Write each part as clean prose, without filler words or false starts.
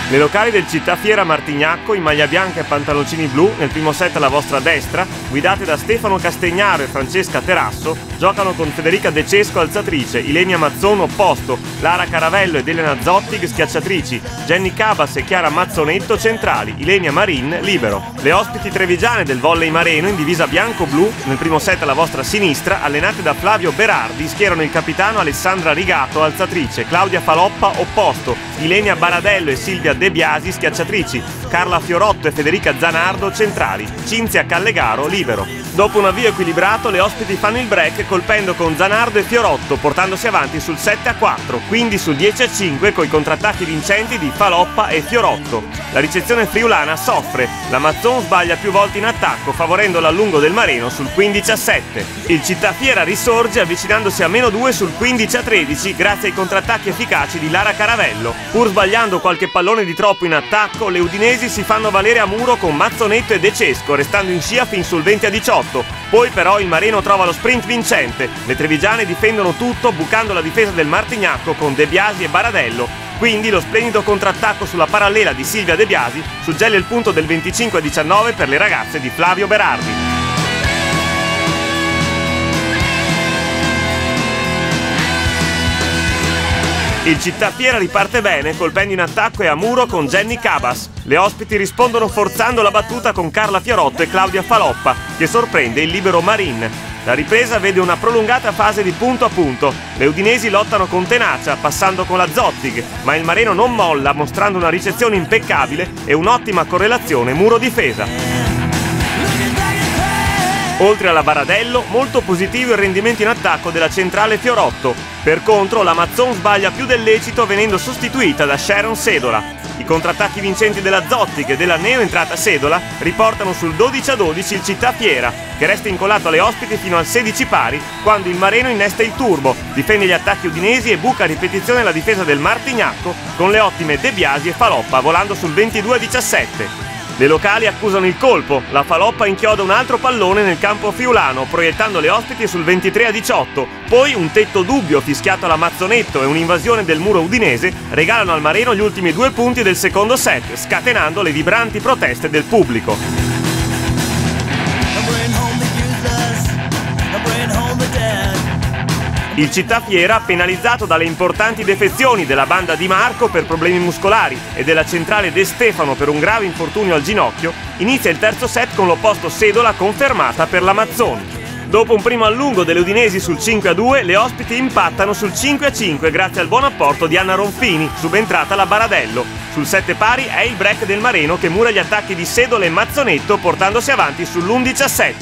Le locali del Città Fiera Martignacco in maglia bianca e pantaloncini blu nel primo set alla vostra destra, guidate da Stefano Castegnaro e Francesca Terasso, giocano con Federica De Cesco alzatrice, Ilenia Mazzon opposto, Lara Caravello ed Elena Zottig schiacciatrici, Jenny Cabas e Chiara Mazzonetto centrali, Ilenia Marin libero. Le ospiti trevigiane del volley mareno in divisa bianco-blu nel primo set alla vostra sinistra, allenate da Flavio Berardi, schierano il capitano Alessandra Rigato alzatrice, Claudia Faloppa opposto, Ilenia Baradello e Silvia De Biasi schiacciatrici, Carla Fiorotto e Federica Zanardo centrali, Cinzia Callegaro libero. Dopo un avvio equilibrato le ospiti fanno il break colpendo con Zanardo e Fiorotto portandosi avanti sul 7-4, quindi sul 10-5 coi contrattacchi vincenti di Faloppa e Fiorotto. La ricezione friulana soffre, la Mazzon sbaglia più volte in attacco favorendo l'allungo del Mareno sul 15-7. Il Città Fiera risorge avvicinandosi a -2 sul 15-13 grazie ai contrattacchi efficaci di Lara Caravello. Pur sbagliando qualche pallone di troppo in attacco, le udinesi si fanno valere a muro con Mazzonetto e De Cesco, restando in scia fin sul 20-18. Poi però il Mareno trova lo sprint vincente. Le trevigiane difendono tutto, bucando la difesa del Martignacco con De Biasi e Baradello. Quindi lo splendido contrattacco sulla parallela di Silvia De Biasi suggella il punto del 25-19 per le ragazze di Flavio Berardi. Il Città Fiera riparte bene, colpendo in attacco e a muro con Jenny Cabas. Le ospiti rispondono forzando la battuta con Carla Fiorotto e Claudia Faloppa, che sorprende il libero Marin. La ripresa vede una prolungata fase di punto a punto. Le udinesi lottano con tenacia, passando con la Zottig, ma il Mareno non molla, mostrando una ricezione impeccabile e un'ottima correlazione muro-difesa. Oltre alla Baradello, molto positivo il rendimento in attacco della centrale Fiorotto. Per contro, la Mazzon sbaglia più del lecito venendo sostituita da Sharon Sedola. I contrattacchi vincenti della Zottig e della neoentrata Sedola riportano sul 12-12 il Città Fiera, che resta incollato alle ospiti fino al 16 pari, quando il Mareno innesta il turbo, difende gli attacchi udinesi e buca a ripetizione la difesa del Martignacco con le ottime De Biasi e Faloppa volando sul 22-17. Le locali accusano il colpo, la Faloppa inchioda un altro pallone nel campo friulano, proiettando le ospiti sul 23-18. Poi un tetto dubbio fischiato alla Mazzonetto e un'invasione del muro udinese regalano al Mareno gli ultimi 2 punti del secondo set, scatenando le vibranti proteste del pubblico. Il Città Fiera, penalizzato dalle importanti defezioni della banda Di Marco per problemi muscolari e della centrale De Stefano per un grave infortunio al ginocchio, inizia il terzo set con l'opposto Sedola confermata per la Mazzon. Dopo un primo allungo delle udinesi sul 5-2, le ospiti impattano sul 5-5 grazie al buon apporto di Anna Ronfini, subentrata la Baradello. Sul 7 pari è il break del Mareno che mura gli attacchi di Sedola e Mazzonetto portandosi avanti sull'11-7.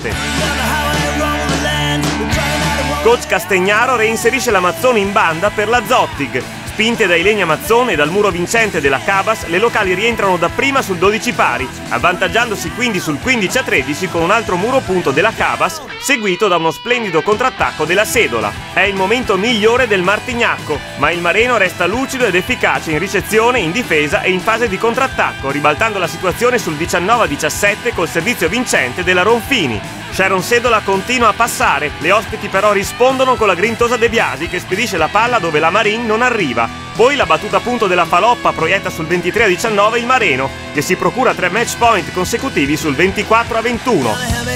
Coach Castegnaro reinserisce la Mazzon in banda per la Zottig. Spinte da Ilenia Mazzon e dal muro vincente della Cabas, le locali rientrano dapprima sul 12 pari, avvantaggiandosi quindi sul 15-13 con un altro muro punto della Cabas, seguito da uno splendido contrattacco della Sedola. È il momento migliore del Martignacco, ma il Mareno resta lucido ed efficace in ricezione, in difesa e in fase di contrattacco, ribaltando la situazione sul 19-17 col servizio vincente della Ronfini. Sharon Sedola continua a passare, le ospiti però rispondono con la grintosa De Biasi che spedisce la palla dove la Marin non arriva. Poi la battuta a punto della Faloppa proietta sul 23-19 il Mareno, che si procura 3 match point consecutivi sul 24-21.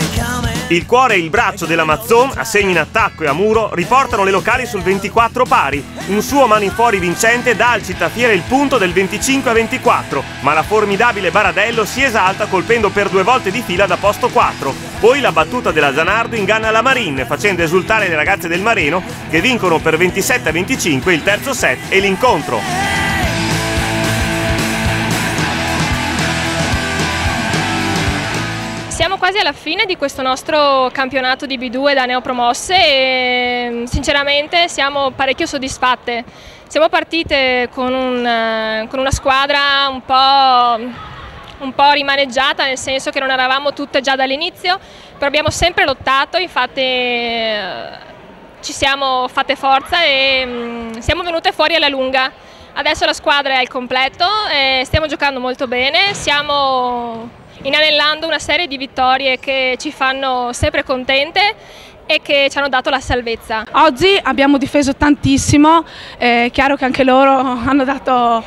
Il cuore e il braccio della Mazzon, a segni in attacco e a muro, riportano le locali sul 24 pari. Un suo mani fuori vincente dà al Città Fiera il punto del 25-24, ma la formidabile Baradello si esalta colpendo per 2 volte di fila da posto 4. Poi la battuta della Zanardo inganna la Marin, facendo esultare le ragazze del Mareno, che vincono per 27-25 il terzo set e l'incontro. Siamo quasi alla fine di questo nostro campionato di B2 da neopromosse e sinceramente siamo parecchio soddisfatte. Siamo partite con una squadra un po' rimaneggiata, nel senso che non eravamo tutte già dall'inizio, però abbiamo sempre lottato, infatti ci siamo fatte forza e siamo venute fuori alla lunga. Adesso la squadra è al completo e stiamo giocando molto bene, stiamo inanellando una serie di vittorie che ci fanno sempre contente e che ci hanno dato la salvezza. Oggi abbiamo difeso tantissimo, è chiaro che anche loro hanno dato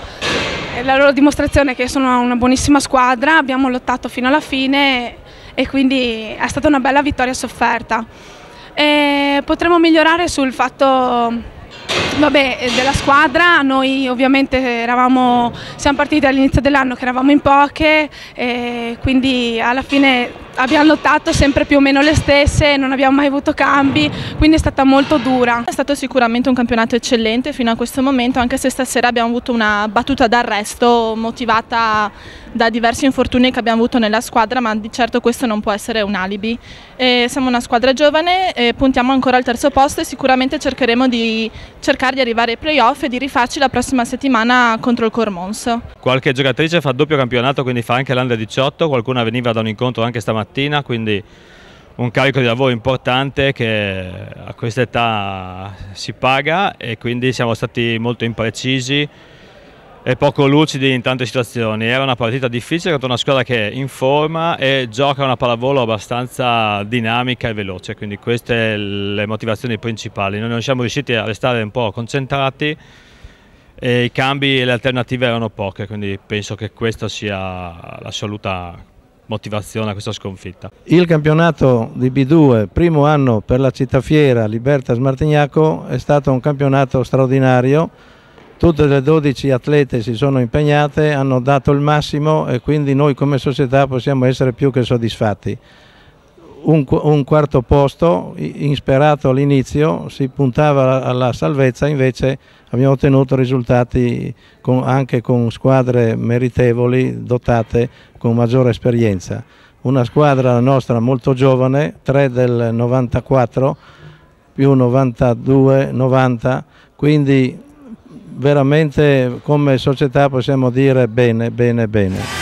è la loro dimostrazione che sono una buonissima squadra, abbiamo lottato fino alla fine e quindi è stata una bella vittoria sofferta. Potremmo migliorare sul fatto della squadra. Noi ovviamente siamo partiti all'inizio dell'anno che eravamo in poche, quindi alla fine abbiamo lottato sempre più o meno le stesse, non abbiamo mai avuto cambi, quindi è stata molto dura. È stato sicuramente un campionato eccellente fino a questo momento, anche se stasera abbiamo avuto una battuta d'arresto motivata da diversi infortuni che abbiamo avuto nella squadra, ma di certo questo non può essere un alibi. Siamo una squadra giovane, puntiamo ancora al terzo posto e sicuramente cercheremo di arrivare ai playoff e di rifarci la prossima settimana contro il Cormons. Qualche giocatrice fa doppio campionato, quindi fa anche l'Under 18, qualcuna veniva da un incontro anche stamattina, quindi un carico di lavoro importante che a questa età si paga, e quindi siamo stati molto imprecisi e poco lucidi in tante situazioni. Era una partita difficile contro una squadra che è in forma e gioca una pallavolo abbastanza dinamica e veloce, quindi queste le motivazioni principali. Noi non siamo riusciti a restare un po' concentrati e i cambi e le alternative erano poche, quindi penso che questa sia l'assoluta motivazione a questa sconfitta. Il campionato di B2, primo anno per la Cittafiera Libertas Martignaco, è stato un campionato straordinario. Tutte le 12 atlete si sono impegnate, hanno dato il massimo e quindi noi come società possiamo essere più che soddisfatti. Un quarto posto, insperato all'inizio, si puntava alla salvezza, invece abbiamo ottenuto risultati anche con squadre meritevoli, dotate con maggiore esperienza. Una squadra nostra molto giovane, 3 del 94 più 92, 90, quindi veramente come società possiamo dire bene, bene, bene.